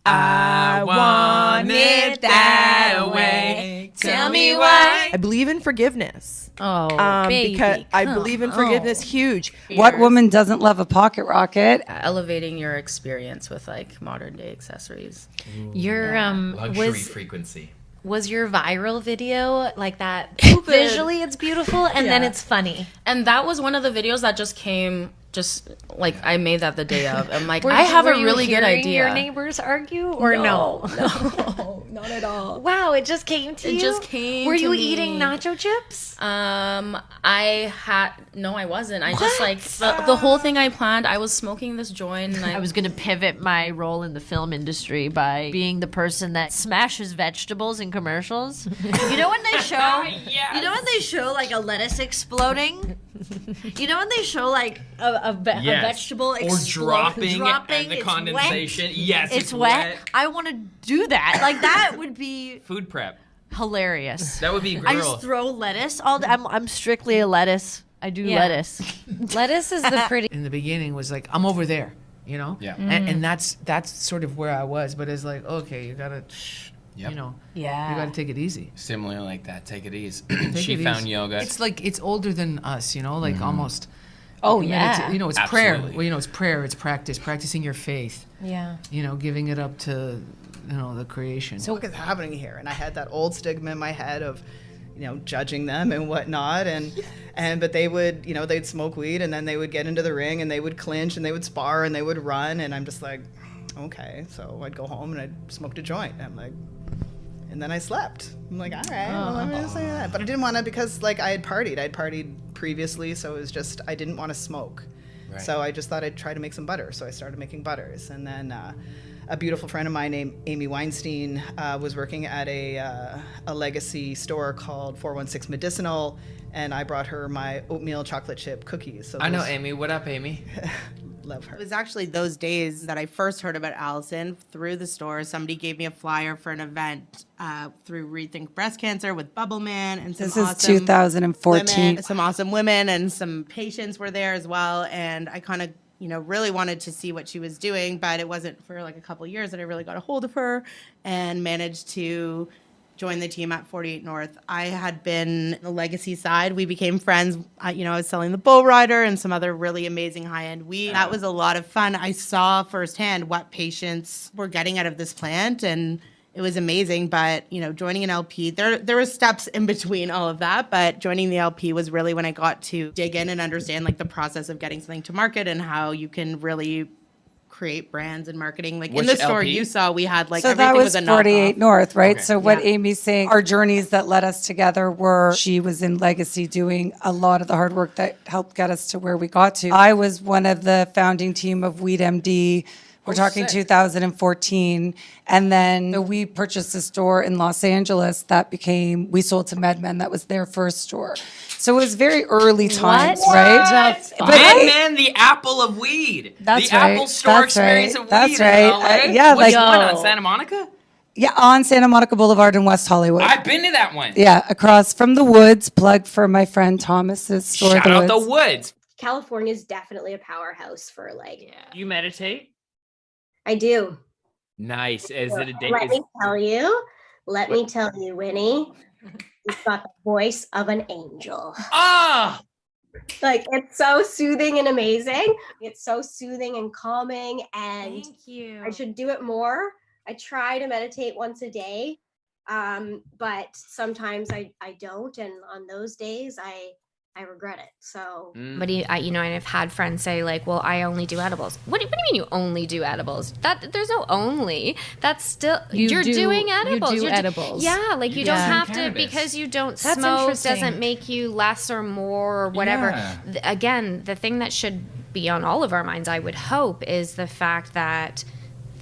I want it that way. Tell me why. I believe in forgiveness. Baby, because I believe in forgiveness. Huge. What woman doesn't love a pocket rocket? Elevating your experience with like modern day accessories. Your Luxury frequency. was your viral video like that? Visually, it's beautiful, and then it's funny. And that was one of the videos that just came. Just like I made that the day of. I'm like, Were I have were a you really good hearing idea. Your neighbors argue or no? No, not at all. Wow, it just came to you. It just came. Were to you me. eating nacho chips? I wasn't. I just like the whole thing I planned. I was smoking this joint. And I was going to pivot my role in the film industry by being the person that smashes vegetables in commercials. You know when they show, you know when they show like a lettuce exploding. You know when they show like a vegetable or dropping and the it's condensation. Wet. Yes, it's wet. I want to do that. Like that would be food prep. Hilarious. That would be girl. I just throw lettuce all day. I'm strictly a lettuce. I do lettuce. Lettuce is the pretty. In the beginning was like, I'm over there, you know? Yeah. And that's sort of where I was, but it's like, okay, you gotta, you know, you gotta take it easy. Similar like that. Take it easy. Take She it found easy. yoga. It's like, it's older than us, you know, like almost. Oh, You know, it's prayer. Absolutely. Well, you know, it's prayer, it's practice, practicing your faith, Yeah. you know, giving it up to, you know, the creation. So what is happening here? And I had that old stigma in my head of, you know, judging them and whatnot. But they would, you know, they'd smoke weed and then they would get into the ring and they would clinch and they would spar and they would run. And I'm just like, okay. So I'd go home and I'd smoked a joint. And I'm like, and then I slept. I'm like, all right, well, let me just say that. But I didn't want to because like I had partied. I'd partied previously. So it was just, I didn't want to smoke. Right. So I just thought I'd try to make some butter. So I started making butters. And then a beautiful friend of mine named Amy Weinstein was working at a legacy store called 416 Medicinal, and I brought her my oatmeal chocolate chip cookies. So I know those- Amy. What up, Amy? Love her. It was actually those days that I first heard about Allison through the store. Somebody gave me a flyer for an event through Rethink Breast Cancer with Bubble Man and some This is awesome 2014. women, some awesome women, and some patients were there as well. And I kind of, you know, really wanted to see what she was doing, but it wasn't for like a couple of years that I really got a hold of her and managed to join the team at 48 North. I had been the legacy side. We became friends. I was selling the Bull Rider and some other really amazing high-end weed. That was a lot of fun. I saw firsthand what patients were getting out of this plant, and it was amazing. But, you know, joining an LP, there were steps in between all of that, but joining the LP was really when I got to dig in and understand like the process of getting something to market and how you can really create brands and marketing. Like in Which the store LP? you saw, we had like So everything that was a 48 knockoff. North, right? Okay. So what Yeah. Amy's saying, our journeys that led us together were she was in Legacy doing a lot of the hard work that helped get us to where we got to. I was one of the founding team of Weed MD. We're talking 2014. And then we purchased a store in Los Angeles that we sold to MedMen. That was their first store. So it was very early times, right? But Man, the apple of weed. That's the right. Apple Store That's experience right. of That's weed right. in LA. Yeah, Which like- one, on Santa Monica? Yeah, on Santa Monica Boulevard in West Hollywood. I've been to that one. Yeah, across from the Woods. Plug for my friend Thomas's store. Shout out the Woods. California is definitely a powerhouse for like. You meditate? I do. Nice. Is it a day? Let me tell you, Winnie. You've got the voice of an angel. Ah! Like it's so soothing and amazing. It's so soothing and calming, and Thank you. I should do it more. I try to meditate once a day, but sometimes I don't, and on those days I regret it. So, But I've had friends say like, "Well, I only do edibles." What do you mean you only do edibles? That there's no only. That's still you're doing edibles. You do You're edibles. Yeah, like you don't have to Cannabis. because you don't That's smoke interesting. doesn't make you less or more or whatever. Yeah. Again, the thing that should be on all of our minds, I would hope, is the fact that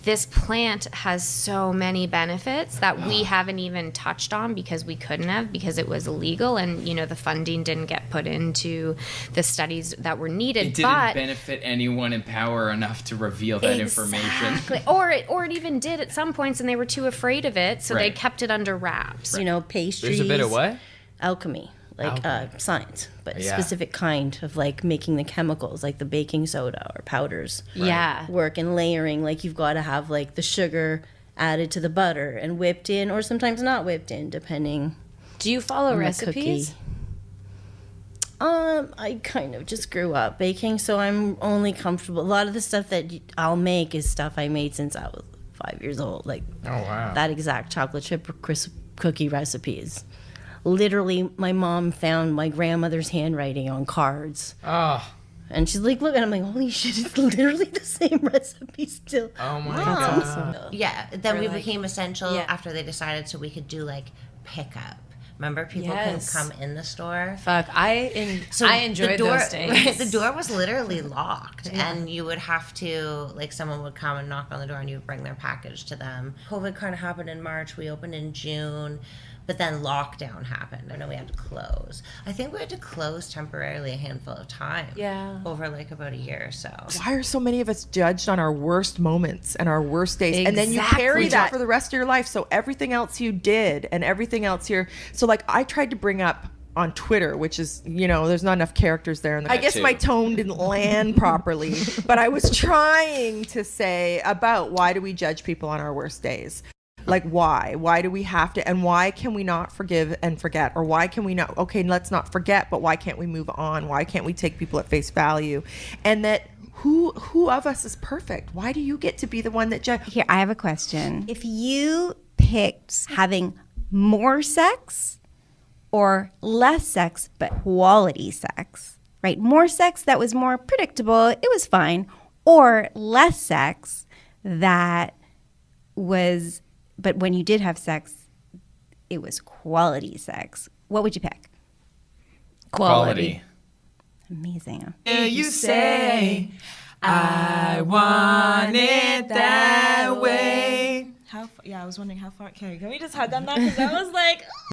this plant has so many benefits that we haven't even touched on because we couldn't have because it was illegal and the funding didn't get put into the studies that were needed. It didn't but benefit anyone in power enough to reveal that information. Exactly. Or it even did at some points and they were too afraid of it, so they Right. kept it under wraps. Pastries. There's a bit of what? Alchemy. like science, but Yeah. specific kind of like making the chemicals, like the baking soda or powders. Yeah. Work and layering, like you've got to have like the sugar added to the butter and whipped in, or sometimes not whipped in, depending. Do you follow on the recipes? cookie. I kind of just grew up baking, so I'm only comfortable. A lot of the stuff that I'll make is stuff I made since I was 5 years old. Like that exact chocolate chip cookie recipes. Literally, my mom found my grandmother's handwriting on cards. Oh. And she's like, look, and I'm like, holy shit, it's literally the same recipe still. Oh my Mom. god. Yeah, then Or we like- became essential Yeah. after they decided so we could do like pickup. Remember, people Yes. couldn't come in the store. Fuck, I enjoyed the door, those days. The door was literally locked, and you would have to, like, someone would come and knock on the door, and you would bring their package to them. COVID kind of happened in March. We opened in June, but then lockdown happened. I know we had to close. I think we had to close temporarily a handful of times. Yeah. Over like about a year or so. Why are so many of us judged on our worst moments and our worst days? And then you carry Exactly. that for the rest of your life. So everything else you did and everything else here. So like I tried to bring up on Twitter, which is, you know, there's not enough characters there. And I guess too. my tone didn't land properly, but I was trying to say about why do we judge people on our worst days? Like why? Why do we have to? And why can we not forgive and forget? Or why can we not? Okay, let's not forget, but why can't we move on? Why can't we take people at face value? And that who of us is perfect? Why do you get to be the one that judge? Here, I have a question. If you picked having more sex or less sex, but quality sex, right? More sex that was more predictable, it was fine, or less sex that was, but when you did have sex, it was quality sex. What would you pick? Quality. Amazing. You say, I want it that way. Yeah, I was wondering how far. Can we just hug on that? Because I was like,